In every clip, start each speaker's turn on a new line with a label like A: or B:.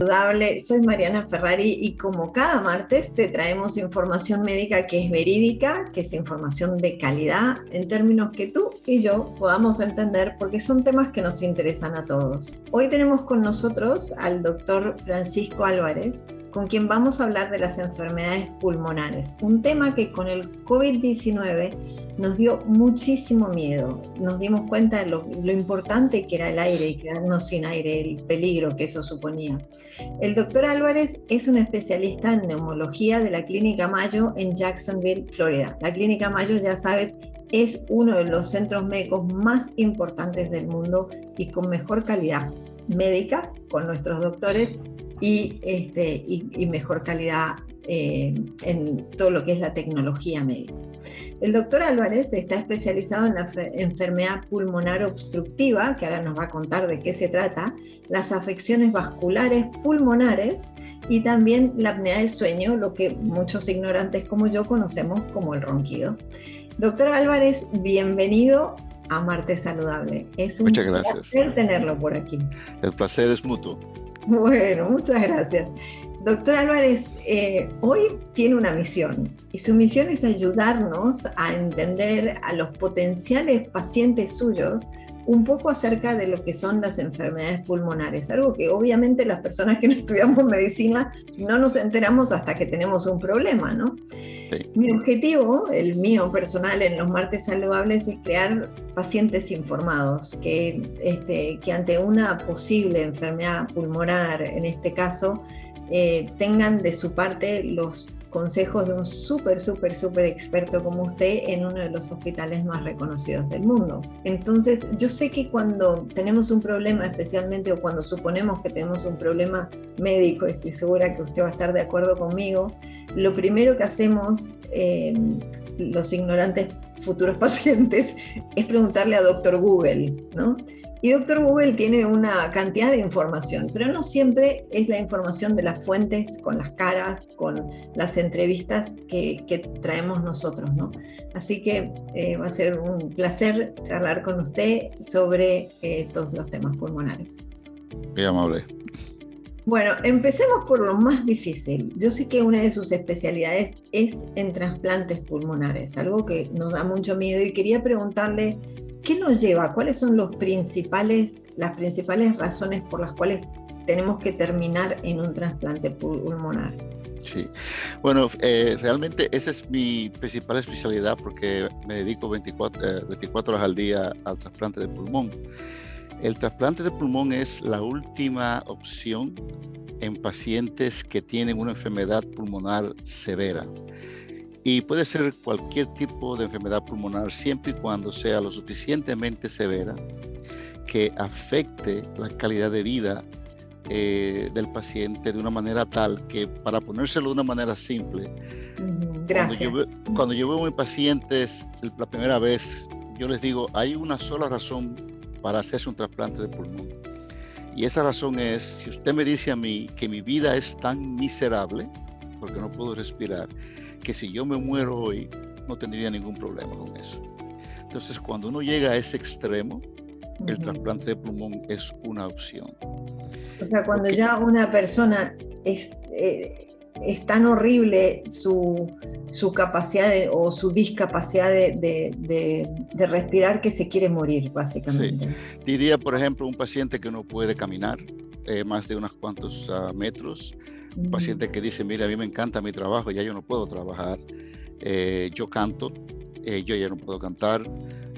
A: Saludable. Soy Mariana Ferrari y como cada martes te traemos información médica que es verídica, que es información de calidad en términos que tú y yo podamos entender porque son temas que nos interesan a todos. Hoy tenemos con nosotros al doctor Francisco Álvarez, con quien vamos a hablar de las enfermedades pulmonares, un tema que con el COVID-19 nos dio muchísimo miedo. Nos dimos cuenta de lo importante que era el aire y quedarnos sin aire, el peligro que eso suponía. El doctor Álvarez es un especialista en neumología de la Clínica Mayo en Jacksonville, Florida. La Clínica Mayo, ya sabes, es uno de los centros médicos más importantes del mundo y con mejor calidad médica, con nuestros doctores y mejor calidad en todo lo que es la tecnología médica. El doctor Álvarez está especializado en la enfermedad pulmonar obstructiva, que ahora nos va a contar de qué se trata, las afecciones vasculares pulmonares y también la apnea del sueño, lo que muchos ignorantes como yo conocemos como el ronquido. Doctor Álvarez, bienvenido a Martes Saludable. Es un placer tenerlo por aquí.
B: El placer es mutuo.
A: Bueno, muchas gracias. Doctor Álvarez, hoy tiene una misión y su misión es ayudarnos a entender a los potenciales pacientes suyos un poco acerca de lo que son las enfermedades pulmonares, algo que obviamente las personas que no estudiamos medicina no nos enteramos hasta que tenemos un problema, ¿no? Sí. Mi objetivo, el mío personal en los martes saludables, es crear pacientes informados que ante una posible enfermedad pulmonar, en este caso, tengan de su parte los consejos de un súper experto como usted en uno de los hospitales más reconocidos del mundo. Entonces, yo sé que cuando tenemos un problema, especialmente o cuando suponemos que tenemos un problema médico, estoy segura que usted va a estar de acuerdo conmigo, lo primero que hacemos los ignorantes futuros pacientes es preguntarle a Dr. Google, ¿no? Y Dr. Google tiene una cantidad de información, pero no siempre es la información de las fuentes, con las caras, con las entrevistas que traemos nosotros, ¿no? Así que va a ser un placer charlar con usted sobre todos los temas pulmonares.
B: Qué amable.
A: Bueno, empecemos por lo más difícil. Yo sé que una de sus especialidades es en trasplantes pulmonares, algo que nos da mucho miedo y quería preguntarle, ¿qué nos lleva? ¿Cuáles son las principales razones por las cuales tenemos que terminar en un trasplante pulmonar?
B: Sí, bueno, realmente esa es mi principal especialidad porque me dedico 24 horas al día al trasplante de pulmón. El trasplante de pulmón es la última opción en pacientes que tienen una enfermedad pulmonar severa. Y puede ser cualquier tipo de enfermedad pulmonar siempre y cuando sea lo suficientemente severa que afecte la calidad de vida del paciente de una manera tal que, para ponérselo de una manera simple,
A: gracias.
B: Cuando yo veo a mis pacientes la primera vez, yo les digo, hay una sola razón para hacerse un trasplante de pulmón. Y esa razón es, si usted me dice a mí que mi vida es tan miserable, porque no puedo respirar, que si yo me muero hoy, no tendría ningún problema con eso. Entonces, cuando uno llega a ese extremo, el trasplante de pulmón es una opción.
A: O sea, cuando ya una persona es tan horrible su capacidad o su discapacidad de respirar que se quiere morir, básicamente.
B: Sí. Diría, por ejemplo, un paciente que no puede caminar más de unos cuantos metros. Un paciente que dice, mira, a mí me encanta mi trabajo, ya yo no puedo trabajar, yo canto, yo ya no puedo cantar,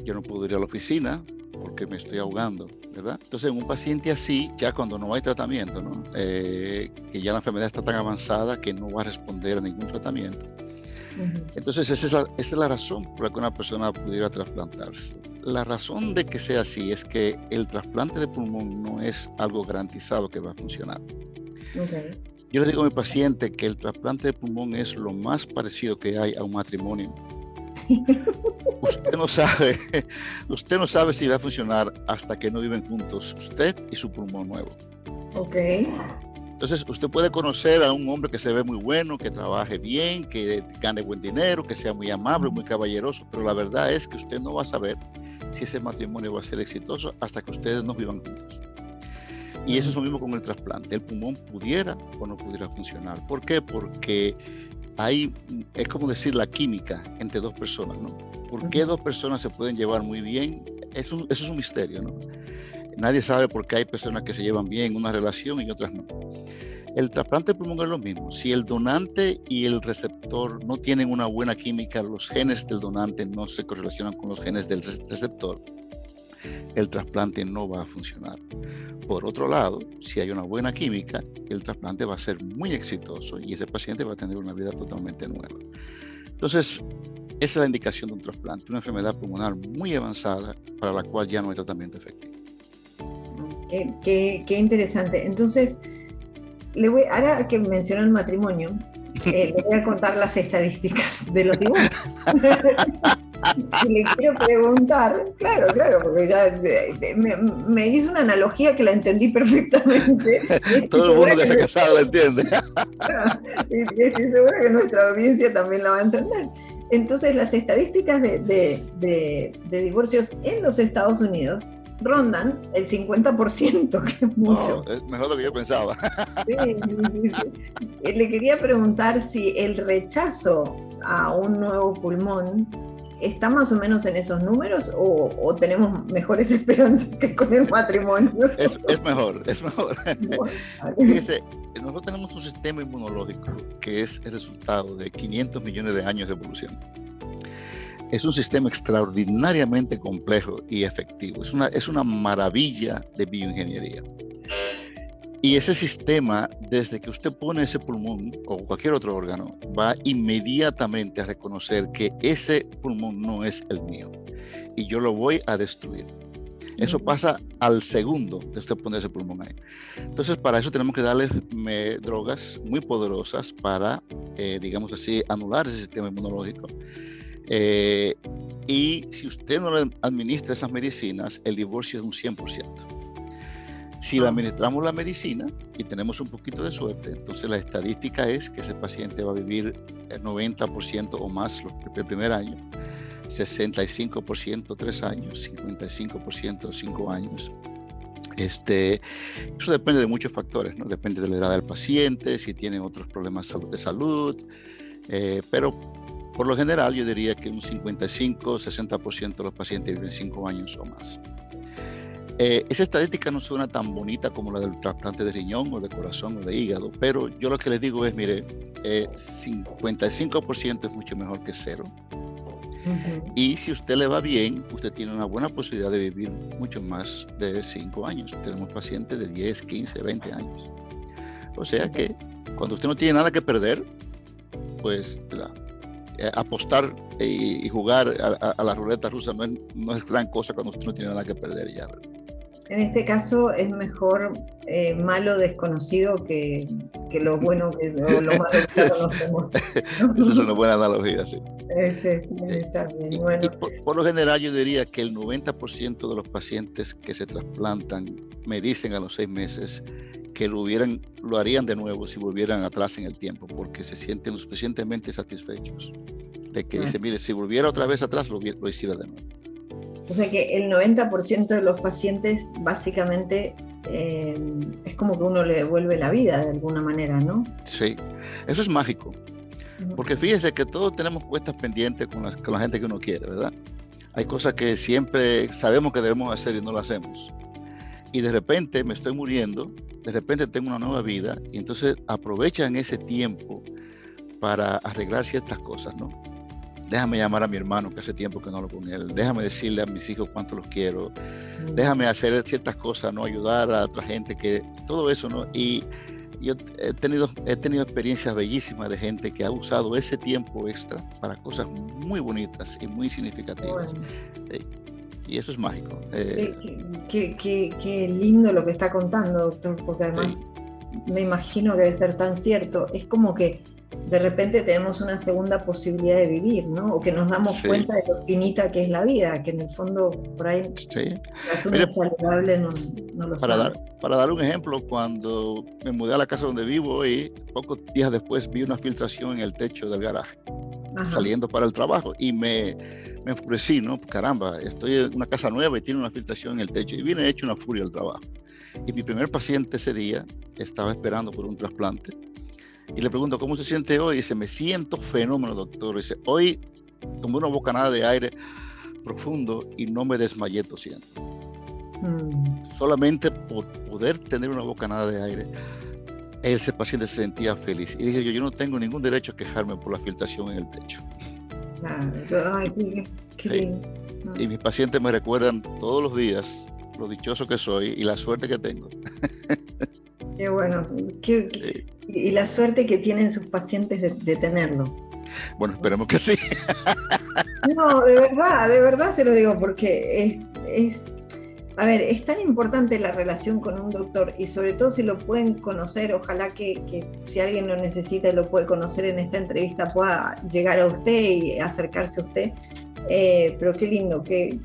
B: yo no puedo ir a la oficina porque me estoy ahogando, ¿verdad? Entonces, un paciente así, ya cuando no hay tratamiento, ¿no? Que ya la enfermedad está tan avanzada que no va a responder a ningún tratamiento. Entonces, esa es la razón por la que una persona pudiera trasplantarse. La razón de que sea así es que el trasplante de pulmón no es algo garantizado que va a funcionar. Okay. Yo le digo a mi paciente que el trasplante de pulmón es lo más parecido que hay a un matrimonio. Usted no sabe si va a funcionar hasta que no viven juntos, usted y su pulmón nuevo.
A: Okay.
B: Entonces, usted puede conocer a un hombre que se ve muy bueno, que trabaje bien, que gane buen dinero, que sea muy amable, muy caballeroso, pero la verdad es que usted no va a saber si ese matrimonio va a ser exitoso hasta que ustedes no vivan juntos. Y eso es lo mismo con el trasplante. El pulmón pudiera o no pudiera funcionar. ¿Por qué? Porque es como decir la química entre dos personas, ¿no? ¿Por qué dos personas se pueden llevar muy bien? Eso es un misterio, ¿no? Nadie sabe por qué hay personas que se llevan bien en una relación y otras no. El trasplante de pulmón es lo mismo. Si el donante y el receptor no tienen una buena química, los genes del donante no se correlacionan con los genes del receptor, el trasplante no va a funcionar. Por otro lado, si hay una buena química, el trasplante va a ser muy exitoso y ese paciente va a tener una vida totalmente nueva. Entonces, esa es la indicación de un trasplante, una enfermedad pulmonar muy avanzada para la cual ya no hay tratamiento efectivo.
A: Qué interesante. Entonces, ahora que mencionó el matrimonio, le voy a contar las estadísticas de los divorcios. Y le quiero preguntar, claro, porque ya me hizo una analogía que la entendí perfectamente.
B: Todo el mundo que se ha casado la entiende.
A: Y estoy segura que nuestra audiencia también la va a entender. Entonces, las estadísticas de divorcios en los Estados Unidos rondan el 50%, que es mucho.
B: Es mejor de lo que yo pensaba.
A: Sí. Le quería preguntar si el rechazo a un nuevo pulmón está más o menos en esos números o tenemos mejores esperanzas que con el matrimonio.
B: Es mejor. Fíjese, nosotros tenemos un sistema inmunológico que es el resultado de 500 millones de años de evolución. Es un sistema extraordinariamente complejo y efectivo. Es una maravilla de bioingeniería. Y ese sistema, desde que usted pone ese pulmón o cualquier otro órgano, va inmediatamente a reconocer que ese pulmón no es el mío y yo lo voy a destruir. Eso pasa al segundo de usted poner ese pulmón ahí. Entonces, para eso tenemos que darle drogas muy poderosas para, digamos así, anular ese sistema inmunológico. Y si usted no le administra esas medicinas, el divorcio es un 100%. Si le administramos la medicina y tenemos un poquito de suerte, entonces la estadística es que ese paciente va a vivir el 90% o más el primer año, 65% 3 años, 55% 5 años. Eso depende de muchos factores, ¿no? Depende de la edad del paciente, si tiene otros problemas de salud, pero por lo general yo diría que un 55-60% de los pacientes viven 5 años o más. Esa estadística no suena tan bonita como la del trasplante de riñón o de corazón o de hígado, pero yo lo que les digo es, mire, 55% es mucho mejor que 0. Uh-huh. Y si usted le va bien, usted tiene una buena posibilidad de vivir mucho más de 5 años. Tenemos pacientes de 10, 15, 20 años. O sea que cuando usted no tiene nada que perder, pues apostar y jugar a la ruleta rusa no es gran cosa cuando usted no tiene nada que perder ya, ¿verdad?
A: En este caso es mejor malo desconocido que lo bueno o lo malo que conocemos.
B: Esa es una buena analogía, sí.
A: Está bien. Bueno.
B: Y por lo general yo diría que el 90% de los pacientes que se trasplantan me dicen a los 6 meses que lo harían de nuevo si volvieran atrás en el tiempo, porque se sienten lo suficientemente satisfechos de que dicen, mire, si volviera otra vez atrás lo hiciera de nuevo.
A: O sea que el 90% de los pacientes básicamente es como que uno le devuelve la vida de alguna manera, ¿no?
B: Sí, eso es mágico. Porque fíjense que todos tenemos cuestas pendientes con la gente que uno quiere, ¿verdad? Hay cosas que siempre sabemos que debemos hacer y no lo hacemos. Y de repente me estoy muriendo, de repente tengo una nueva vida y entonces aprovechan ese tiempo para arreglar ciertas cosas, ¿no? Déjame llamar a mi hermano que hace tiempo que no hablo con él, déjame decirle a mis hijos cuánto los quiero, déjame hacer ciertas cosas, ¿no? Ayudar a otra gente, todo eso, ¿no? Y yo he tenido experiencias bellísimas de gente que ha usado ese tiempo extra para cosas muy bonitas y muy significativas. Bueno. Y eso es mágico.
A: Qué lindo lo que está contando, doctor, porque además me imagino que debe ser tan cierto. Es como que de repente tenemos una segunda posibilidad de vivir, ¿no? O que nos damos cuenta de lo finita que es la vida, que en el fondo por ahí la saludable no lo sabe.
B: Para dar un ejemplo, cuando me mudé a la casa donde vivo hoy, pocos días después vi una filtración en el techo del garaje.
A: Ajá.
B: saliendo para el trabajo y me enfurecí, ¿no? Caramba, estoy en una casa nueva y tiene una filtración en el techo y vine hecho una furia al trabajo. Y mi primer paciente ese día estaba esperando por un trasplante y le pregunto, ¿cómo se siente hoy? Y dice, me siento fenómeno, doctor. Dice, hoy tomé una bocanada de aire profundo y no me desmayé tosiendo. Solamente por poder tener una bocanada de aire, ese paciente se sentía feliz. Y dije yo no tengo ningún derecho a quejarme por la filtración en el techo.
A: Claro. Ay, qué lindo.
B: Y mis pacientes me recuerdan todos los días lo dichoso que soy y la suerte que tengo.
A: Qué bueno. Y la suerte que tienen sus pacientes de tenerlo.
B: Bueno, esperemos que sí.
A: No, de verdad se lo digo, porque a ver, es tan importante la relación con un doctor y sobre todo si lo pueden conocer, ojalá que si alguien lo necesita y lo puede conocer en esta entrevista pueda llegar a usted y acercarse a usted. Pero qué lindo, qué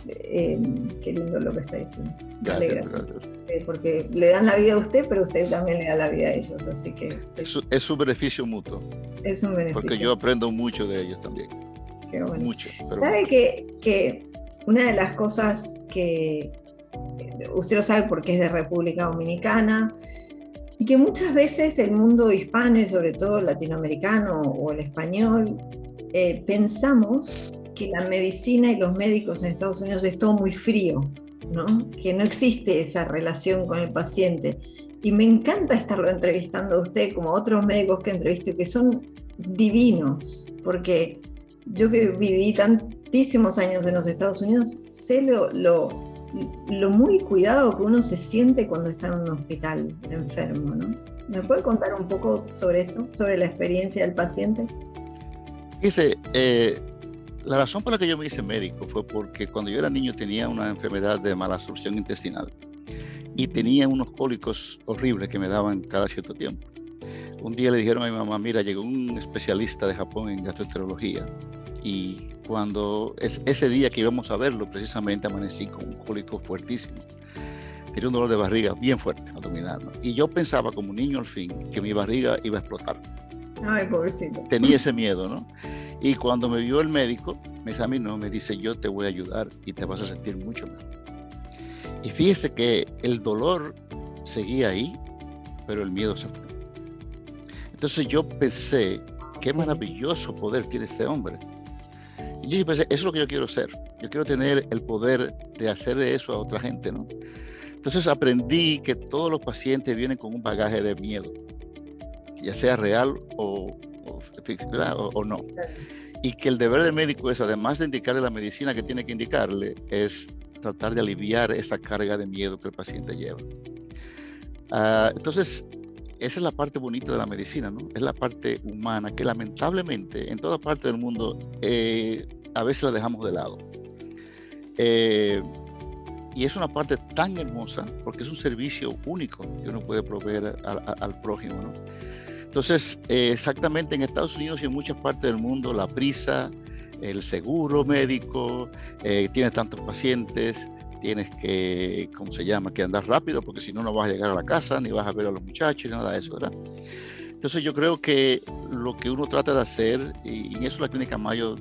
A: lindo lo que está diciendo.
B: Gracias.
A: Porque le dan la vida a usted, pero usted también le da la vida a ellos, así que
B: es un beneficio mutuo.
A: Es un beneficio.
B: Porque yo aprendo mucho de ellos también.
A: Qué bueno.
B: Mucho. Pero
A: ¿Sabe
B: mucho.
A: que una de las cosas que usted lo sabe porque es de República Dominicana y que muchas veces el mundo hispano y sobre todo el latinoamericano o el español pensamos que la medicina y los médicos en Estados Unidos es todo muy frío, ¿no? Que no existe esa relación con el paciente. Y me encanta estarlo entrevistando a usted como a otros médicos que entrevisto que son divinos, porque yo que viví tantísimos años en los Estados Unidos, sé lo muy cuidado que uno se siente cuando está en un hospital enfermo, ¿no? ¿Me puede contar un poco sobre eso, sobre la experiencia del paciente?
B: Dice, la razón por la que yo me hice médico fue porque cuando yo era niño tenía una enfermedad de mala absorción intestinal y tenía unos cólicos horribles que me daban cada cierto tiempo. Un día le dijeron a mi mamá, mira, llegó un especialista de Japón en gastroenterología y cuando ese día que íbamos a verlo, precisamente amanecí con un cólico fuertísimo. Tenía un dolor de barriga bien fuerte, abdominal, ¿no? Y yo pensaba como niño al fin que mi barriga iba a explotar.
A: Ay, pobrecito.
B: Tenía ese miedo, ¿no? Y cuando me vio el médico, me examinó, me dice, yo te voy a ayudar y te vas a sentir mucho mejor. Y fíjese que el dolor seguía ahí, pero el miedo se fue. Entonces yo pensé, qué maravilloso poder tiene este hombre. Y yo pensé, eso es lo que yo quiero ser. Yo quiero tener el poder de hacer eso a otra gente, ¿no? Entonces aprendí que todos los pacientes vienen con un bagaje de miedo, ya sea real o no. Y que el deber del médico es, además de indicarle la medicina que tiene que indicarle, es tratar de aliviar esa carga de miedo que el paciente lleva. Entonces, esa es la parte bonita de la medicina, ¿no? Es la parte humana que lamentablemente en toda parte del mundo a veces la dejamos de lado. Y es una parte tan hermosa porque es un servicio único que uno puede proveer al prójimo, ¿no? Entonces, exactamente en Estados Unidos y en muchas partes del mundo, la prisa, el seguro médico, tienes tantos pacientes, tienes que, ¿cómo se llama?, que andar rápido porque si no, no vas a llegar a la casa, ni vas a ver a los muchachos, ni nada de eso, ¿verdad? Entonces yo creo que lo que uno trata de hacer, y en eso la Clínica Mayo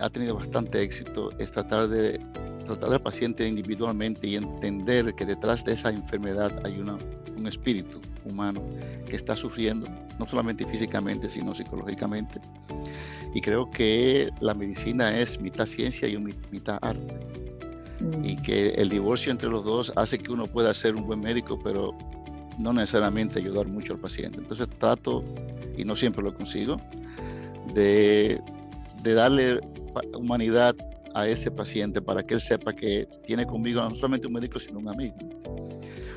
B: ha tenido bastante éxito, es tratar al paciente individualmente y entender que detrás de esa enfermedad hay un espíritu humano que está sufriendo, no solamente físicamente, sino psicológicamente. Y creo que la medicina es mitad ciencia y mitad arte. Y que el divorcio entre los dos hace que uno pueda ser un buen médico, pero no necesariamente ayudar mucho al paciente. Entonces trato, y no siempre lo consigo, de darle humanidad a ese paciente para que él sepa que tiene conmigo no solamente un médico, sino un amigo.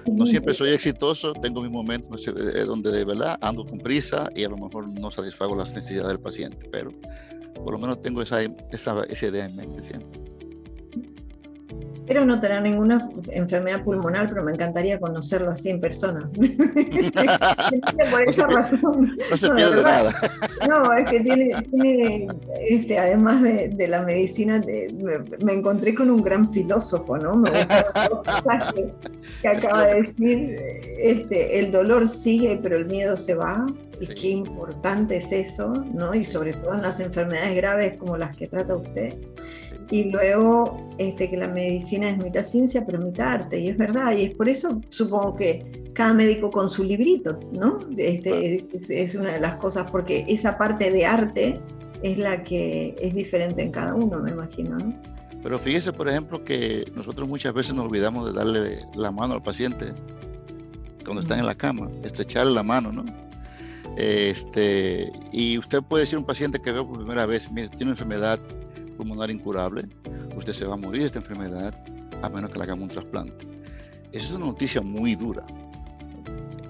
B: No siempre soy exitoso, tengo mis momentos donde de verdad ando con prisa y a lo mejor no satisfago las necesidades del paciente, pero por lo menos tengo esa idea en mente siempre.
A: Espero no tener ninguna enfermedad pulmonar, pero me encantaría conocerlo así en persona. Por esa razón.
B: No se pierde nada.
A: No, es que tiene además de la medicina, me encontré con un gran filósofo, ¿no? Me gustan las cosas que acaba de decir, el dolor sigue, pero el miedo se va. Y
B: Sí.
A: qué importante es eso, ¿no? Y sobre todo en las enfermedades graves como las que trata usted. Y luego que la medicina es mitad ciencia, pero mitad arte, y es verdad, y es por eso supongo que cada médico con su librito, ¿no?
B: Claro.
A: Es una de las cosas, porque esa parte de arte es la que es diferente en cada uno, me imagino, ¿no?
B: Pero fíjese, por ejemplo, que nosotros muchas veces nos olvidamos de darle la mano al paciente cuando están en la cama, estrecharle la mano, ¿no? Y usted puede decir a un paciente que veo por primera vez, mire, tiene una enfermedad pulmonar incurable, usted se va a morir de esta enfermedad a menos que le hagamos un trasplante. Esa es una noticia muy dura.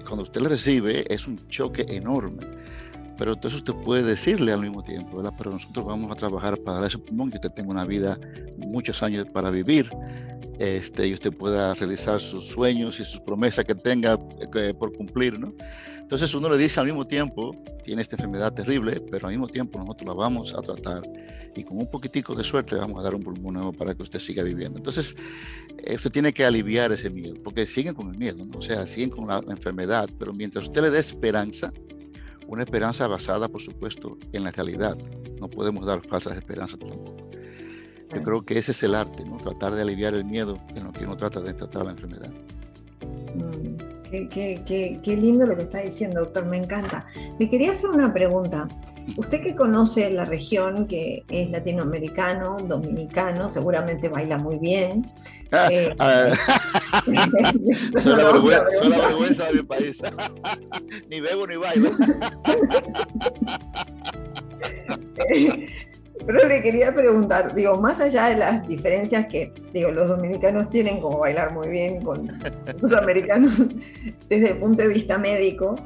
B: Cuando usted la recibe es un choque enorme, pero entonces usted puede decirle al mismo tiempo, ¿verdad? Pero nosotros vamos a trabajar para dar ese pulmón, que usted tenga una vida, muchos años para vivir, y usted pueda realizar sus sueños y sus promesas que tenga por cumplir, ¿no? Entonces uno le dice al mismo tiempo, tiene esta enfermedad terrible, pero al mismo tiempo nosotros la vamos a tratar y con un poquitico de suerte le vamos a dar un pulmón nuevo para que usted siga viviendo. Entonces usted tiene que aliviar ese miedo, porque siguen con el miedo, ¿no? O sea, siguen con la enfermedad, pero mientras usted le dé esperanza, una esperanza basada, por supuesto, en la realidad. No podemos dar falsas esperanzas tampoco. Yo creo que ese es el arte, ¿no? Tratar de aliviar el miedo en lo que uno trata de tratar la enfermedad.
A: Qué lindo lo que está diciendo, doctor, me encanta. Le quería hacer una pregunta. Usted que conoce la región, que es latinoamericano, dominicano, seguramente baila muy bien.
B: Soy la vergüenza de mi país. Ni bebo ni bailo.
A: Pero le quería preguntar, digo, más allá de las diferencias que, digo, los dominicanos tienen como bailar muy bien con los americanos desde el punto de vista médico,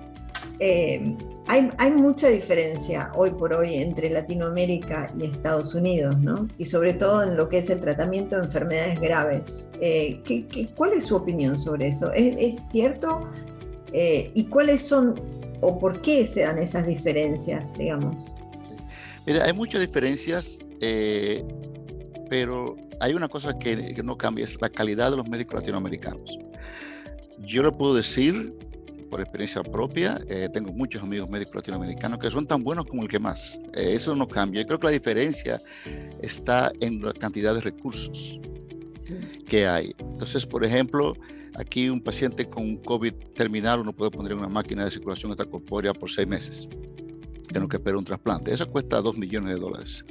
A: hay mucha diferencia hoy por hoy entre Latinoamérica y Estados Unidos, ¿no? Y sobre todo en lo que es el tratamiento de enfermedades graves. ¿Cuál es su opinión sobre eso? ¿Es cierto? ¿Y cuáles son o por qué se dan esas diferencias, digamos?
B: Mira, hay muchas diferencias, pero hay una cosa que no cambia, es la calidad de los médicos latinoamericanos. Yo lo puedo decir por experiencia propia, tengo muchos amigos médicos latinoamericanos que son tan buenos como el que más. Eso no cambia. Yo creo que la diferencia está en la cantidad de recursos que hay. Entonces, por ejemplo, aquí un paciente con COVID terminal uno puede poner una máquina de circulación extracorpórea por 6 meses. Tengo que esperar un trasplante. Eso cuesta $2 millones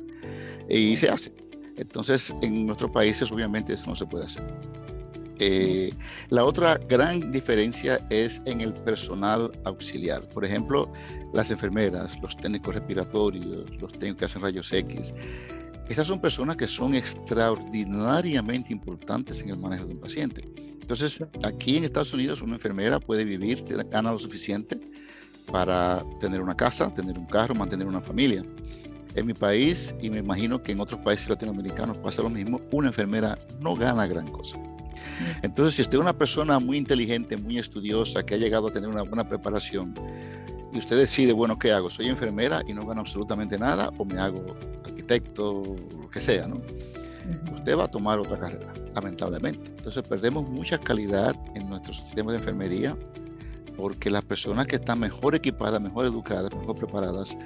B: y se hace. Entonces, en nuestros países, obviamente, eso no se puede hacer. La otra gran diferencia es en el personal auxiliar. Por ejemplo, las enfermeras, los técnicos respiratorios, los técnicos que hacen rayos X. Esas son personas que son extraordinariamente importantes en el manejo de un paciente. Entonces, aquí en Estados Unidos, una enfermera puede vivir, gana lo suficiente para tener una casa, tener un carro, mantener una familia. En mi país, y me imagino que en otros países latinoamericanos pasa lo mismo, una enfermera no gana gran cosa. Entonces, si usted es una persona muy inteligente, muy estudiosa, que ha llegado a tener una buena preparación, y usted decide, bueno, ¿qué hago? ¿Soy enfermera y no gano absolutamente nada? ¿O me hago arquitecto, lo que sea, ¿no? Usted va a tomar otra carrera, lamentablemente. Entonces, perdemos mucha calidad en nuestro sistema de enfermería, porque las personas que están mejor equipadas, mejor educadas, mejor preparadas,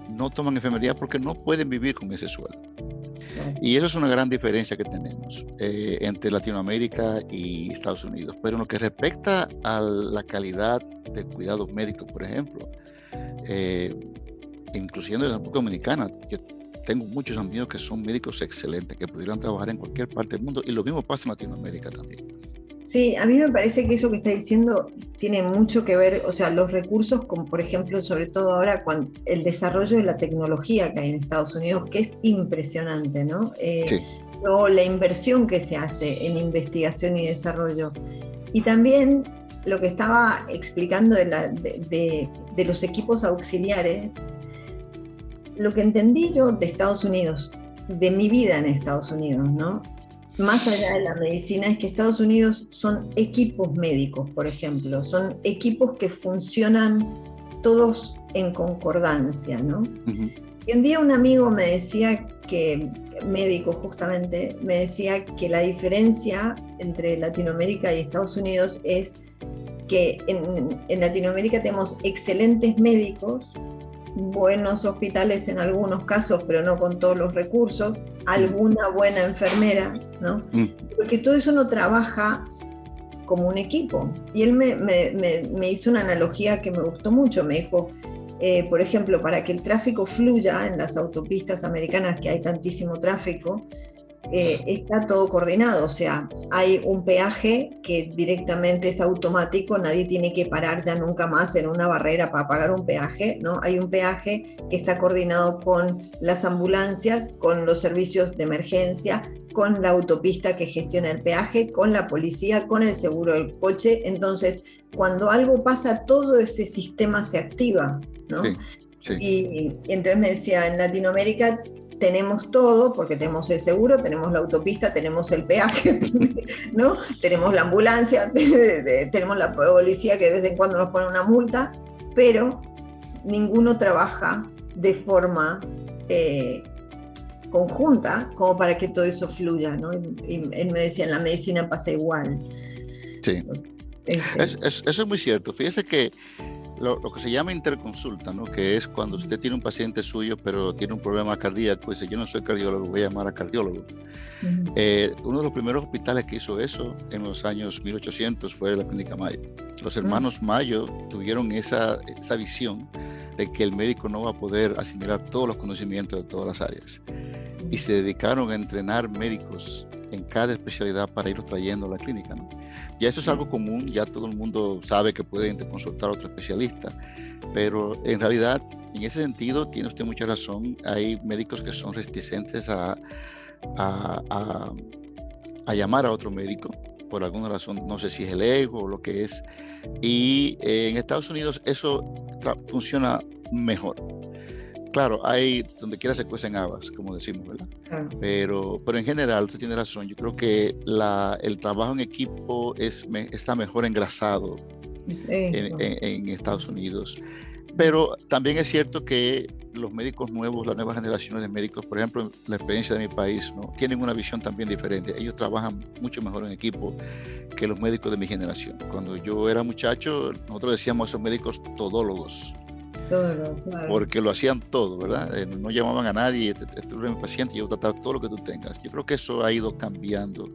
B: no toman enfermería porque no pueden vivir con ese sueldo. Y eso es una gran diferencia que tenemos entre Latinoamérica y Estados Unidos. Pero en lo que respecta a la calidad de cuidados médicos, por ejemplo, incluyendo en la República Dominicana, yo tengo muchos amigos que son médicos excelentes, que pudieran trabajar en cualquier parte del mundo, y lo mismo pasa en Latinoamérica también.
A: Sí, a mí me parece que eso que está diciendo tiene mucho que ver, o sea, los recursos, como por ejemplo, sobre todo ahora, con el desarrollo de la tecnología que hay en Estados Unidos, que es impresionante, ¿no?
B: Sí.
A: O la inversión que se hace en investigación y desarrollo. Y también lo que estaba explicando de los equipos auxiliares, lo que entendí yo de Estados Unidos, de mi vida en Estados Unidos, ¿no? Más allá de la medicina, es que Estados Unidos son equipos médicos, por ejemplo, son equipos que funcionan todos en concordancia, ¿no? Y un día un amigo me decía que, médico justamente, me decía que la diferencia entre Latinoamérica y Estados Unidos es que en Latinoamérica tenemos excelentes médicos, buenos hospitales en algunos casos, pero no con todos los recursos, alguna buena enfermera, ¿no? Porque todo eso no trabaja como un equipo. Y él me hizo una analogía que me gustó mucho. Me dijo, por ejemplo, para que el tráfico fluya en las autopistas americanas, que hay tantísimo tráfico, está todo coordinado, o sea, hay un peaje que directamente es automático, nadie tiene que parar ya nunca más en una barrera para pagar un peaje, ¿no? Hay un peaje que está coordinado con las ambulancias, con los servicios de emergencia, con la autopista que gestiona el peaje, con la policía, con el seguro del coche. Entonces, cuando algo pasa, todo ese sistema se activa, ¿no?
B: Sí, sí.
A: Y entonces me decía, en Latinoamérica tenemos todo, porque tenemos el seguro, tenemos la autopista, tenemos el peaje, ¿no? Tenemos la ambulancia, tenemos la policía que de vez en cuando nos pone una multa, pero ninguno trabaja de forma conjunta como para que todo eso fluya, ¿no? Y él me decía, en la medicina pasa igual.
B: Sí. Eso es muy cierto. Fíjese que lo que se llama interconsulta, ¿no? Que es cuando usted tiene un paciente suyo, pero tiene un problema cardíaco, dice, yo no soy cardiólogo, voy a llamar a cardiólogo. Uno de los primeros hospitales que hizo eso en los años 1800 fue la Clínica Mayo. Los hermanos Mayo tuvieron esa visión de que el médico no va a poder asimilar todos los conocimientos de todas las áreas. Y se dedicaron a entrenar médicos en cada especialidad para irlos trayendo a la clínica, ¿no? Ya eso es algo común, ya todo el mundo sabe que puede consultar a otro especialista, pero en realidad, en ese sentido, tiene usted mucha razón, hay médicos que son reticentes a llamar a otro médico, por alguna razón, no sé si es el ego o lo que es, y en Estados Unidos eso funciona mejor. Claro, hay donde quiera se cuecen habas, como decimos, ¿verdad? Pero en general, usted tiene razón. Yo creo que el trabajo en equipo está mejor engrasado en Estados Unidos. Pero también es cierto que los médicos nuevos, las nuevas generaciones de médicos, por ejemplo, la experiencia de mi país, ¿no? Tienen una visión también diferente. Ellos trabajan mucho mejor en equipo que los médicos de mi generación. Cuando yo era muchacho, nosotros decíamos a esos médicos todólogos.
A: Claro.
B: Porque lo hacían todo, ¿verdad? No llamaban a nadie, este es mi paciente y yo voy a tratar todo lo que tú tengas. Yo creo que eso ha ido cambiando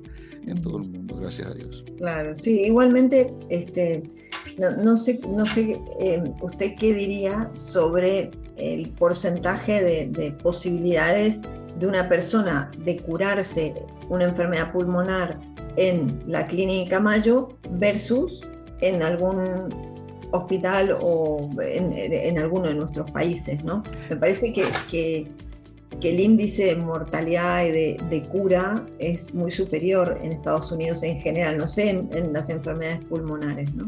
B: en todo el mundo, gracias a Dios.
A: Claro, sí, igualmente, no sé usted qué diría sobre el porcentaje de posibilidades de una persona de curarse una enfermedad pulmonar en la Clínica Mayo versus en algún hospital o en alguno de nuestros países, ¿no? Me parece que el índice de mortalidad y de cura es muy superior en Estados Unidos en general, no sé, en las enfermedades pulmonares, ¿no?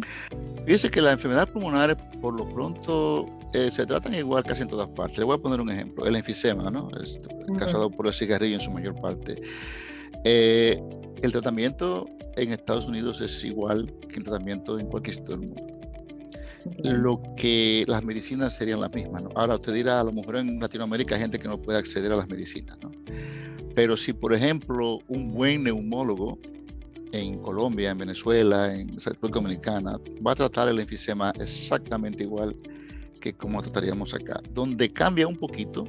B: Fíjese que las enfermedades pulmonares, por lo pronto, se tratan igual casi en todas partes. Le voy a poner un ejemplo, el enfisema, ¿no? Es causado por el cigarrillo en su mayor parte. El tratamiento en Estados Unidos es igual que el tratamiento en cualquier sitio del mundo. Lo que las medicinas serían las mismas, ¿no? Ahora usted dirá, a lo mejor en Latinoamérica hay gente que no puede acceder a las medicinas, ¿no? Pero si, por ejemplo, un buen neumólogo en Colombia, en Venezuela, en República Dominicana, va a tratar el enfisema exactamente igual que como trataríamos acá. Donde cambia un poquito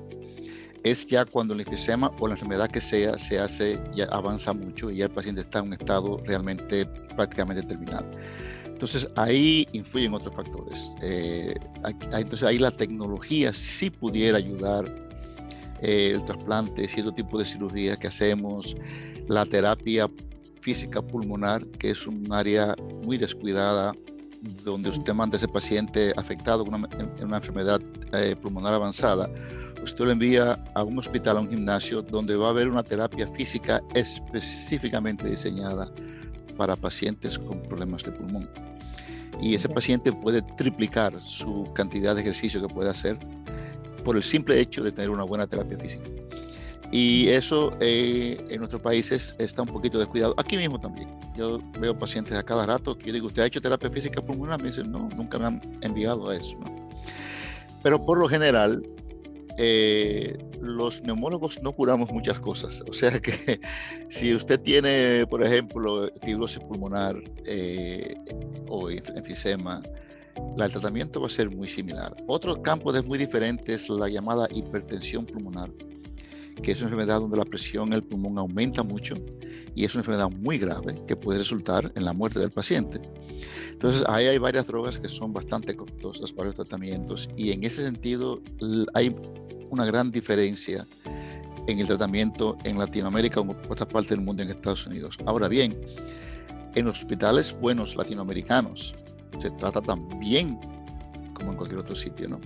B: es ya cuando el enfisema o la enfermedad que sea se hace, ya avanza mucho y ya el paciente está en un estado realmente prácticamente terminal. Entonces ahí influyen otros factores. Entonces ahí la tecnología sí pudiera ayudar, el trasplante, cierto tipo de cirugía que hacemos, la terapia física pulmonar, que es un área muy descuidada, donde usted manda a ese paciente afectado con una enfermedad pulmonar avanzada, usted lo envía a un hospital, a un gimnasio, donde va a haber una terapia física específicamente diseñada para pacientes con problemas de pulmón. Y ese paciente puede triplicar su cantidad de ejercicio que puede hacer por el simple hecho de tener una buena terapia física. Y eso en nuestros países está un poquito descuidado. Aquí mismo también. Yo veo pacientes a cada rato que yo digo, ¿usted ha hecho terapia física pulmonar? Me dicen, no, nunca me han enviado a eso, ¿no? Pero por lo general, los neumólogos no curamos muchas cosas. O sea que si usted tiene, por ejemplo, fibrosis pulmonar o enfisema, el tratamiento va a ser muy similar. Otro campo muy diferente es la llamada hipertensión pulmonar, que es una enfermedad donde la presión en el pulmón aumenta mucho y es una enfermedad muy grave que puede resultar en la muerte del paciente. Entonces, ahí hay varias drogas que son bastante costosas, varios tratamientos, y en ese sentido hay una gran diferencia en el tratamiento en Latinoamérica o en otras partes del mundo en Estados Unidos. Ahora bien, en hospitales buenos latinoamericanos se trata tan bien como en cualquier otro sitio, ¿no?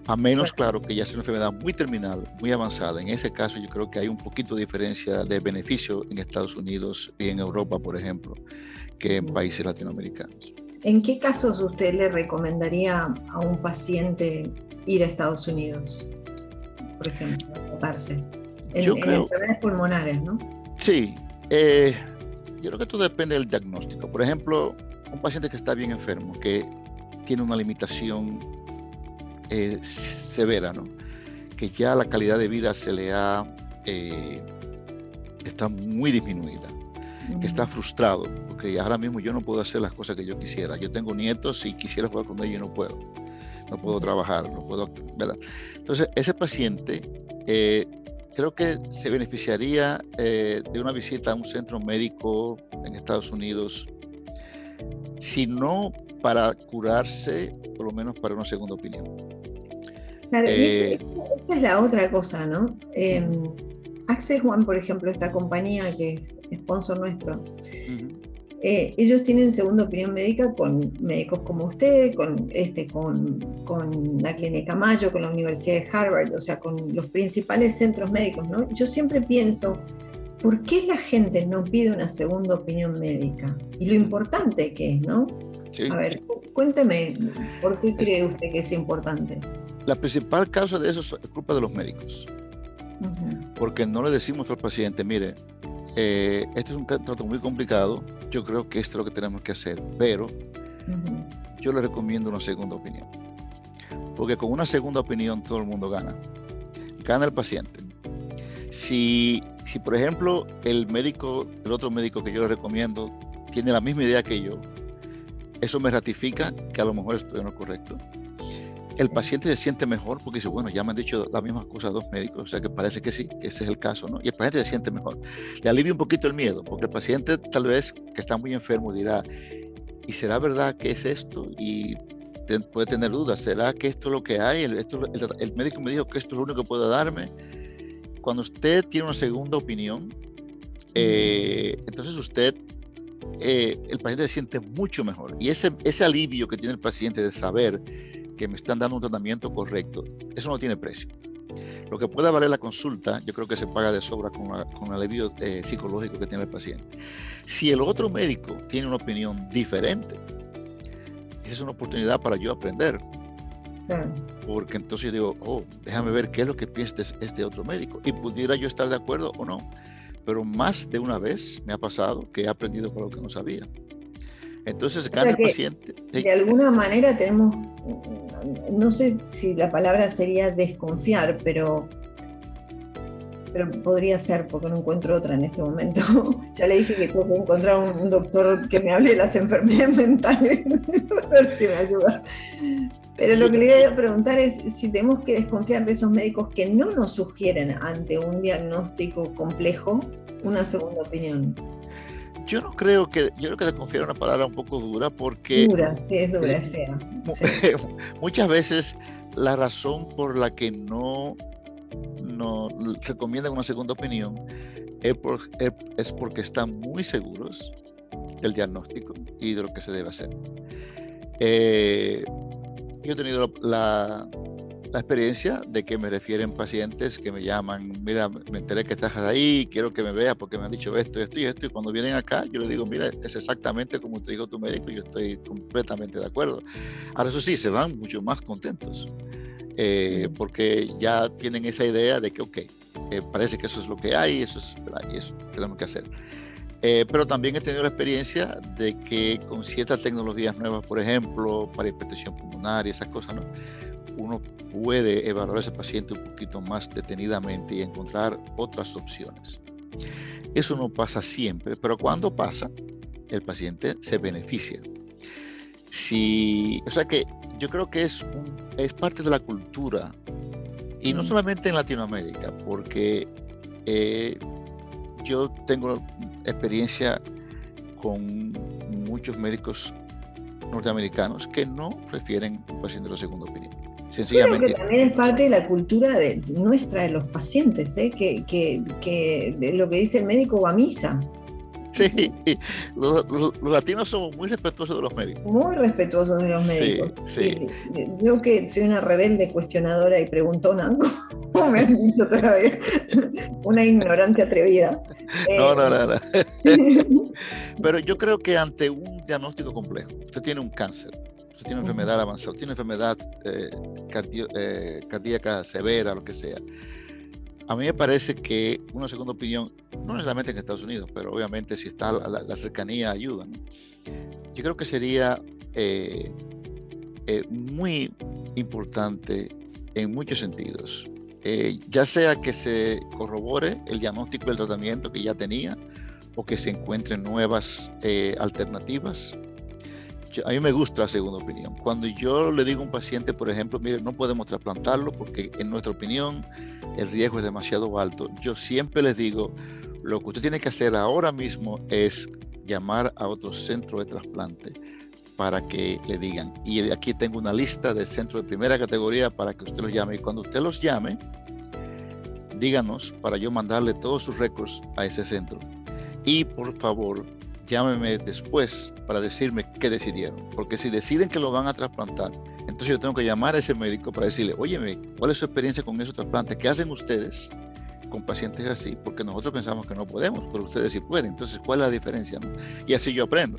B: A menos, claro, que ya sea una enfermedad muy terminal, muy avanzada. En ese caso, yo creo que hay un poquito de diferencia de beneficio en Estados Unidos y en Europa, por ejemplo, que en países latinoamericanos.
A: ¿En qué casos usted le recomendaría a un paciente ir a Estados Unidos, por ejemplo, a tratarse? En enfermedades pulmonares, ¿no?
B: Sí, yo creo que todo depende del diagnóstico. Por ejemplo, un paciente que está bien enfermo, que tiene una limitación severa, ¿no? Que ya la calidad de vida se le está muy disminuida, que está frustrado, porque ahora mismo yo no puedo hacer las cosas que yo quisiera. Yo tengo nietos y quisiera jugar con ellos y no puedo trabajar, no puedo, ¿verdad? Entonces, ese paciente creo que se beneficiaría de una visita a un centro médico en Estados Unidos, si no para curarse, por lo menos para una segunda opinión.
A: Claro, esta es la otra cosa, ¿no? Access One, por ejemplo, esta compañía que es sponsor nuestro, ellos tienen segunda opinión médica con médicos como usted, con la Clínica Mayo, con la Universidad de Harvard, o sea, con los principales centros médicos, ¿no? Yo siempre pienso, ¿por qué la gente no pide una segunda opinión médica? Y lo importante que es, ¿no? Sí. A ver, cuénteme, ¿por qué cree usted que es importante?
B: La principal causa de eso es culpa de los médicos. Porque no le decimos al paciente, mire, este es un trato muy complicado, yo creo que esto es lo que tenemos que hacer, pero yo le recomiendo una segunda opinión. Porque con una segunda opinión todo el mundo gana. Gana el paciente. Si por ejemplo, el otro médico que yo le recomiendo tiene la misma idea que yo, eso me ratifica que a lo mejor estoy en lo correcto. El paciente se siente mejor porque dice, bueno, ya me han dicho las mismas cosas dos médicos, o sea que parece que sí, que ese es el caso, ¿no? Y el paciente se siente mejor. Le alivia un poquito el miedo, porque el paciente tal vez que está muy enfermo dirá, ¿y será verdad que es esto? Y puede tener dudas, ¿será que esto es lo que hay? El médico me dijo que esto es lo único que puede darme. Cuando usted tiene una segunda opinión, entonces el paciente se siente mucho mejor. Y ese alivio que tiene el paciente de saber que me están dando un tratamiento correcto, eso no tiene precio. Lo que pueda valer la consulta, yo creo que se paga de sobra con el alivio psicológico que tiene el paciente. Si el otro médico tiene una opinión diferente, esa es una oportunidad para yo aprender. Porque entonces yo digo, déjame ver qué es lo que piensa este otro médico. Y pudiera yo estar de acuerdo o no. Pero más de una vez me ha pasado que he aprendido con lo que no sabía. Entonces, gana el paciente.
A: De alguna manera tenemos, no sé si la palabra sería desconfiar, pero podría ser, porque no encuentro otra en este momento. Ya le dije que tengo que encontrar un doctor que me hable de las enfermedades mentales, a ver si me ayuda. Pero lo que le voy a preguntar es si tenemos que desconfiar de esos médicos que no nos sugieren ante un diagnóstico complejo una segunda opinión.
B: Yo creo que desconfiar es una palabra un poco dura porque...
A: Dura, sí, es dura, es fea. Sí.
B: Muchas veces la razón por la que no recomiendan una segunda opinión es porque están muy seguros del diagnóstico y de lo que se debe hacer. Yo he tenido la experiencia de que me refieren pacientes que me llaman, mira, me enteré que estás ahí, quiero que me veas porque me han dicho esto, y cuando vienen acá yo les digo, mira, es exactamente como te dijo tu médico y yo estoy completamente de acuerdo. Ahora eso sí, se van mucho más contentos porque ya tienen esa idea de que parece que eso es lo que hay, eso es verdad, y eso tenemos que hacer. Pero también he tenido la experiencia de que con ciertas tecnologías nuevas, por ejemplo, para hipertensión pulmonar y esas cosas, ¿no? uno puede evaluar a ese paciente un poquito más detenidamente y encontrar otras opciones. Eso no pasa siempre, pero cuando pasa, el paciente se beneficia. O sea que yo creo que es parte de la cultura, y no solamente en Latinoamérica, porque yo tengo experiencia con muchos médicos norteamericanos que no prefieren un paciente de la segunda opinión. Sencillamente.
A: Creo que también es parte de la cultura nuestra de los pacientes, que lo que dice el médico va a misa.
B: Sí, los latinos somos muy respetuosos de los médicos.
A: Muy respetuosos de los médicos.
B: Sí.
A: Yo que soy una rebelde cuestionadora y preguntona, como me han dicho todavía, una ignorante atrevida.
B: No. Pero yo creo que ante un diagnóstico complejo, usted tiene un cáncer, usted tiene una enfermedad avanzada, tiene una enfermedad cardíaca severa, lo que sea. A mí me parece que una segunda opinión, no necesariamente en Estados Unidos, pero obviamente si está la cercanía ayuda, ¿no? Yo creo que sería muy importante en muchos sentidos, ya sea que se corrobore el diagnóstico del tratamiento que ya tenía o que se encuentren nuevas alternativas. A mí me gusta la segunda opinión. Cuando yo le digo a un paciente, por ejemplo, mire, no podemos trasplantarlo porque en nuestra opinión el riesgo es demasiado alto, yo siempre les digo, lo que usted tiene que hacer ahora mismo es llamar a otro centro de trasplante para que le digan. Y aquí tengo una lista de centros de primera categoría para que usted los llame. Y cuando usted los llame, díganos para yo mandarle todos sus récords a ese centro. Y por favor, llámeme después para decirme qué decidieron, porque si deciden que lo van a trasplantar, entonces yo tengo que llamar a ese médico para decirle, óyeme, ¿cuál es su experiencia con esos trasplantes? ¿Qué hacen ustedes con pacientes así? Porque nosotros pensamos que no podemos, pero ustedes sí pueden. Entonces, ¿cuál es la diferencia, no? Y así yo aprendo.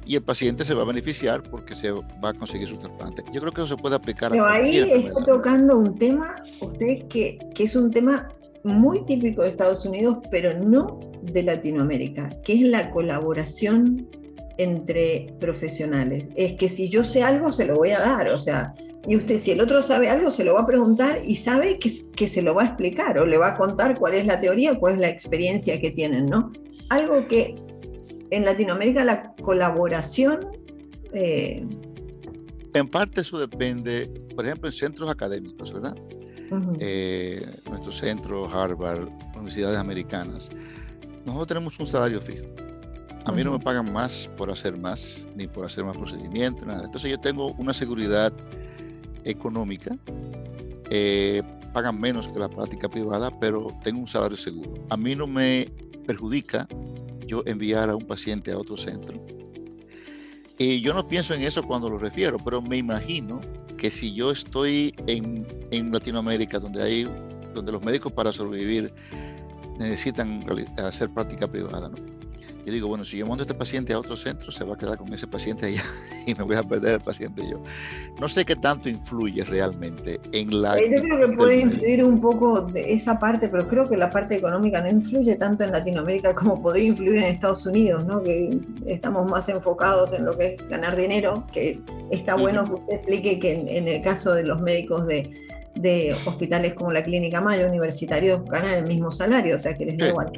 B: Y el paciente se va a beneficiar porque se va a conseguir su trasplante. Yo creo que eso se puede aplicar
A: pero
B: a cualquier
A: ahí está tocando un tema, usted, que es un tema muy típico de Estados Unidos, pero no de Latinoamérica, que es la colaboración entre profesionales. Es que si yo sé algo, se lo voy a dar, o sea, y usted, si el otro sabe algo, se lo va a preguntar y sabe que se lo va a explicar o le va a contar cuál es la teoría, cuál es la experiencia que tienen, ¿no? Algo que en Latinoamérica la colaboración...
B: En parte eso depende, por ejemplo, en centros académicos, ¿verdad?
A: Uh-huh.
B: Nuestro centro, Harvard, universidades americanas, nosotros tenemos un salario fijo. A mí no me pagan más por hacer más, ni por hacer más procedimientos, nada. Entonces yo tengo una seguridad económica, pagan menos que la práctica privada, pero tengo un salario seguro. A mí no me perjudica yo enviar a un paciente a otro centro. Y yo no pienso en eso cuando lo refiero, pero me imagino que si yo estoy en Latinoamérica, donde los médicos para sobrevivir necesitan hacer práctica privada, ¿no? Yo digo, bueno, si yo mando a este paciente a otro centro, se va a quedar con ese paciente allá y me voy a perder el paciente yo. No sé qué tanto influye realmente en la...
A: Yo creo que puede influir un poco de esa parte, pero creo que la parte económica no influye tanto en Latinoamérica como podría influir en Estados Unidos, ¿no? Que estamos más enfocados en lo que es ganar dinero, que está bueno que usted explique que en el caso de los médicos de hospitales como la Clínica Mayo, universitarios, ganan el mismo salario, o sea que les da igual.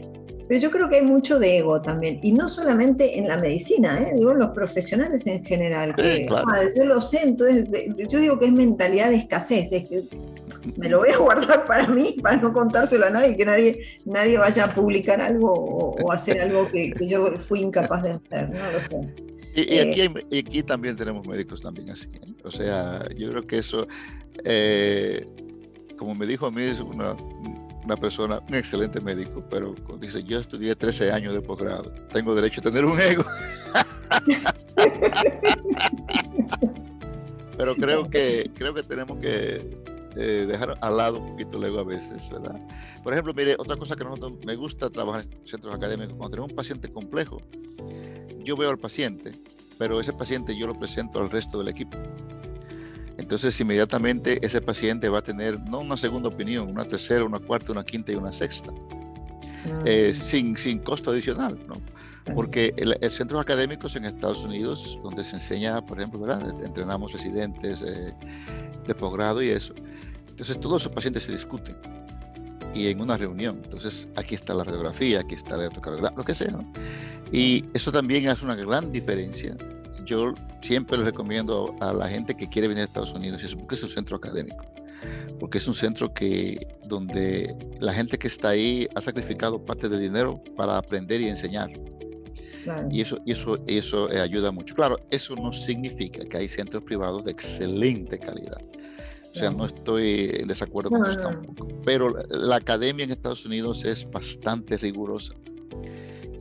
A: Pero yo creo que hay mucho de ego también, y no solamente en la medicina, digo en los profesionales en general, que
B: claro.
A: Yo lo sé, entonces yo digo que es mentalidad de escasez, es que me lo voy a guardar para mí, para no contárselo a nadie, que nadie vaya a publicar algo o hacer algo que yo fui incapaz de hacer, no lo sé.
B: Y aquí también tenemos médicos también así, ¿eh? O sea, yo creo que eso, como me dijo a mí, es una persona, un excelente médico, pero dice, yo estudié 13 años de posgrado, tengo derecho a tener un ego. Pero creo que tenemos que dejar al lado un poquito el ego a veces, ¿verdad? Por ejemplo, mire, otra cosa que me gusta trabajar en centros académicos, cuando tenemos un paciente complejo, yo veo al paciente, pero ese paciente yo lo presento al resto del equipo. Entonces, inmediatamente ese paciente va a tener no una segunda opinión, una tercera, una cuarta, una quinta y una sexta, sin costo adicional, ¿no? Porque el centros académicos en Estados Unidos, donde se enseña, por ejemplo, ¿verdad? Entrenamos residentes, de posgrado y eso. Entonces todos esos pacientes se discuten y en una reunión. Entonces aquí está la radiografía, aquí está el electrocardiograma, lo que sea, ¿no? Y eso también hace una gran diferencia. Yo siempre les recomiendo a la gente que quiere venir a Estados Unidos, y eso porque es un centro académico, porque es un centro donde la gente que está ahí ha sacrificado parte del dinero para aprender y enseñar. Claro. Y eso ayuda mucho. Claro, eso no significa que hay centros privados de excelente calidad. O sea, no estoy en desacuerdo con eso tampoco. Pero la academia en Estados Unidos es bastante rigurosa.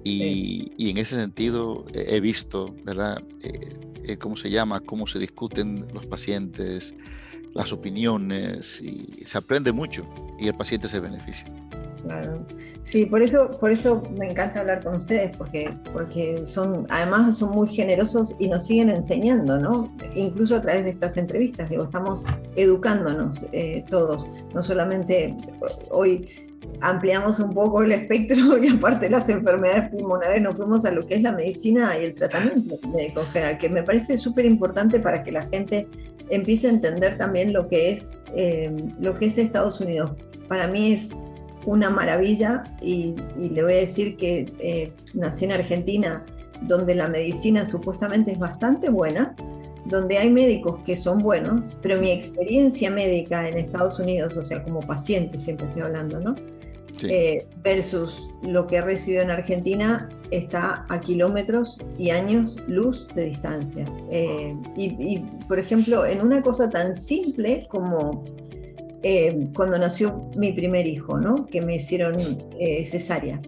B: Y en ese sentido he visto, ¿verdad? ¿Cómo se llama? Cómo se discuten los pacientes, las opiniones, y se aprende mucho y el paciente se beneficia.
A: Claro. Sí, por eso me encanta hablar con ustedes, porque además son muy generosos y nos siguen enseñando, ¿no? Incluso a través de estas entrevistas, digo, estamos educándonos todos, no solamente hoy ampliamos un poco el espectro y aparte de las enfermedades pulmonares nos fuimos a lo que es la medicina y el tratamiento médico en general, que me parece súper importante para que la gente empiece a entender también lo que es Estados Unidos. Para mí es una maravilla y le voy a decir que nací en Argentina, donde la medicina supuestamente es bastante buena, donde hay médicos que son buenos, pero mi experiencia médica en Estados Unidos, o sea, como paciente siempre estoy hablando, ¿no? Sí. Versus lo que he recibido en Argentina, está a kilómetros y años luz de distancia. Y por ejemplo, en una cosa tan simple como cuando nació mi primer hijo, ¿no? Que me hicieron cesárea.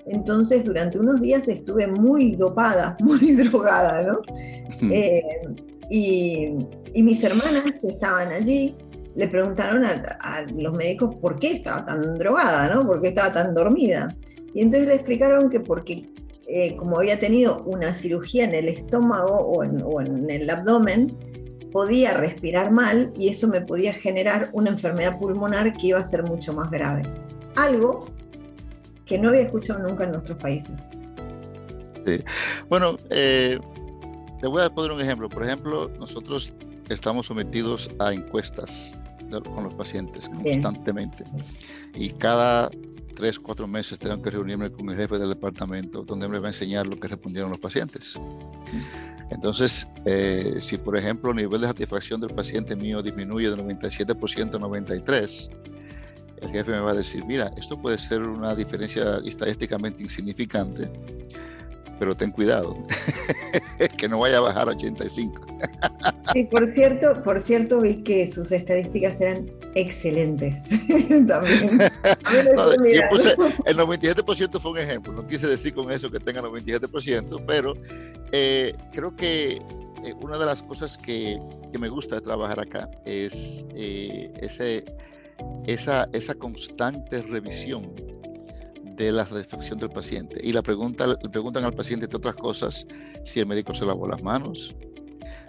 A: Entonces, durante unos días estuve muy dopada, muy drogada, ¿no? Y mis hermanas que estaban allí le preguntaron a los médicos por qué estaba tan drogada, ¿no? Por qué estaba tan dormida. Y entonces le explicaron que porque como había tenido una cirugía en el estómago o en el abdomen, podía respirar mal y eso me podía generar una enfermedad pulmonar que iba a ser mucho más grave. Algo que no había escuchado nunca en nuestros países.
B: Sí. Bueno, te voy a poner un ejemplo. Por ejemplo, nosotros estamos sometidos a encuestas con los pacientes constantemente. Y cada 3-4 meses tengo que reunirme con el jefe del departamento, donde me va a enseñar lo que respondieron los pacientes. Entonces, si por ejemplo el nivel de satisfacción del paciente mío disminuye de 97% a 93%, el jefe me va a decir, mira, esto puede ser una diferencia estadísticamente insignificante, pero ten cuidado, que no vaya a bajar a 85.
A: Sí, por cierto, vi que sus estadísticas eran excelentes. También.
B: No, yo puse, el 97% fue un ejemplo, no quise decir con eso que tenga 97%, pero creo que una de las cosas que me gusta de trabajar acá es esa constante revisión de la satisfacción del paciente. Y le preguntan al paciente, entre otras cosas, si el médico se lavó las manos,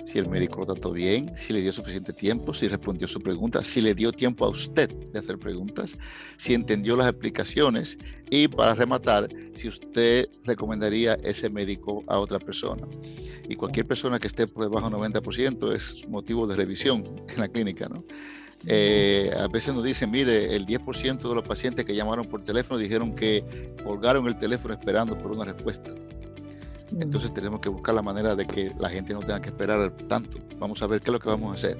B: si el médico lo trató bien, si le dio suficiente tiempo, si respondió su pregunta, si le dio tiempo a usted de hacer preguntas, si entendió las explicaciones y, para rematar, si usted recomendaría ese médico a otra persona. Y cualquier persona que esté por debajo del 90% es motivo de revisión en la clínica, ¿no? A veces nos dicen, mire, el 10% de los pacientes que llamaron por teléfono dijeron que colgaron el teléfono esperando por una respuesta. Entonces tenemos que buscar la manera de que la gente no tenga que esperar tanto. Vamos a ver qué es lo que vamos a hacer.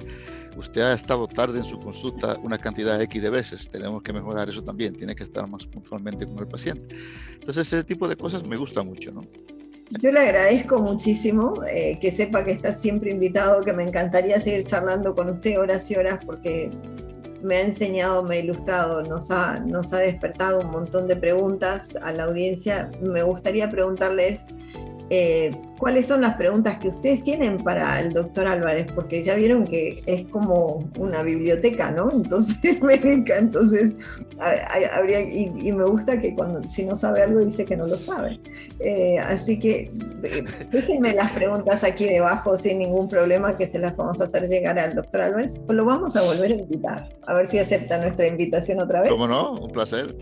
B: Usted ha estado tarde en su consulta una cantidad X de veces. Tenemos que mejorar eso también. Tiene que estar más puntualmente con el paciente. Entonces ese tipo de cosas me gusta mucho, ¿no?
A: Yo le agradezco muchísimo que sepa que está siempre invitado, que me encantaría seguir charlando con usted horas y horas, porque me ha enseñado, me ha ilustrado, nos ha despertado un montón de preguntas a la audiencia. Me gustaría preguntarles cuáles son las preguntas que ustedes tienen para el doctor Álvarez, porque ya vieron que es como una biblioteca, ¿no? Entonces, médica, entonces habría, y me gusta que si no sabe algo dice que no lo sabe. Así que déjenme las preguntas aquí debajo sin ningún problema, que se las vamos a hacer llegar al doctor Álvarez, pues lo vamos a volver a invitar, a ver si acepta nuestra invitación otra vez.
B: ¿Cómo no? Un placer.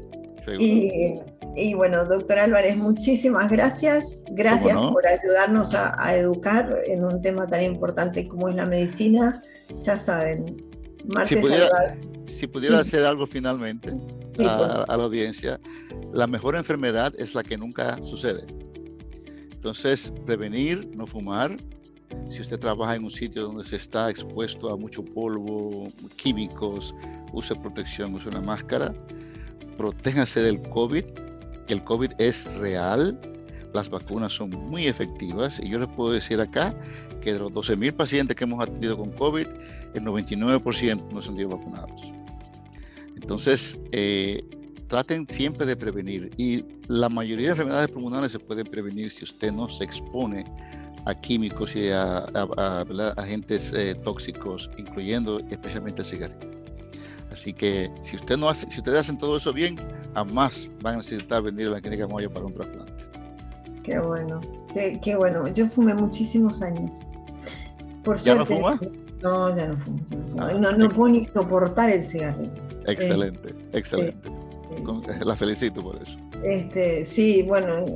A: Y bueno, doctor Álvarez, muchísimas gracias. Gracias por ayudarnos a educar en un tema tan importante como es la medicina. Ya saben, Martes saludable.
B: Si pudiera hacer algo finalmente
A: Sí,
B: a la audiencia, la mejor enfermedad es la que nunca sucede. Entonces, prevenir, no fumar. Si usted trabaja en un sitio donde se está expuesto a mucho polvo, químicos, use protección, use una máscara. Protéjase del COVID, que el COVID es real. Las vacunas son muy efectivas y yo les puedo decir acá que de los 12,000 pacientes que hemos atendido con COVID, el 99% no se han sido vacunados. Entonces, traten siempre de prevenir, y la mayoría de enfermedades pulmonares se pueden prevenir si usted no se expone a químicos y a agentes tóxicos, incluyendo especialmente el cigarrillo. Así que si ustedes hacen todo eso bien, jamás van a necesitar venir a la clínica Moyo para un trasplante.
A: Qué bueno, qué bueno. Yo fumé muchísimos años. Por
B: ¿Ya
A: suerte,
B: no fuma?
A: No, ya no fumo. No puedo ni soportar el cigarrillo.
B: Excelente, excelente.
A: Sí.
B: La felicito por eso.
A: Sí, bueno,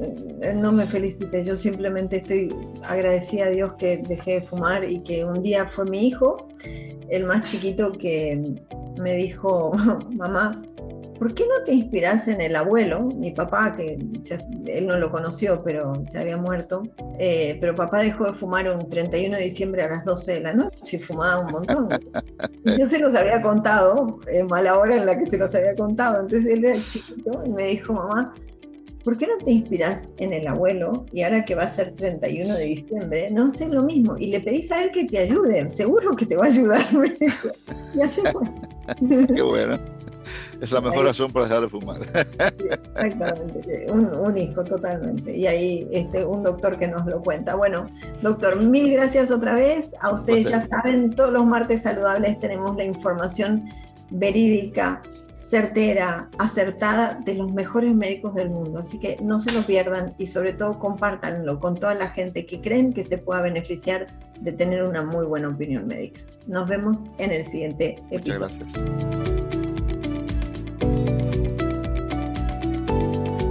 A: no me felicite. Yo simplemente estoy agradecida a Dios que dejé de fumar y que un día fue mi hijo, el más chiquito, que me dijo: mamá, ¿por qué no te inspiras en el abuelo? Mi papá, que él no lo conoció, pero se había muerto. Pero papá dejó de fumar un 31 de diciembre a las 12 de la noche y fumaba un montón. Y yo se los había contado, mala hora en la que se los había contado. Entonces él era chiquito y me dijo: mamá, ¿por qué no te inspiras en el abuelo? Y ahora que va a ser 31 de diciembre, no haces lo mismo. Y le pedís a él que te ayude, seguro que te va a ayudar, me dijo. Y así fue.
B: Qué bueno. Es la mejor razón para dejar de fumar.
A: Sí, exactamente, un hijo totalmente. Y ahí un doctor que nos lo cuenta. Bueno, doctor, mil gracias otra vez. A ustedes ya saben, todos los martes saludables tenemos la información verídica, certera, acertada de los mejores médicos del mundo. Así que no se lo pierdan y sobre todo compártanlo con toda la gente que creen que se pueda beneficiar de tener una muy buena opinión médica. Nos vemos en el siguiente episodio.
B: Muchas gracias.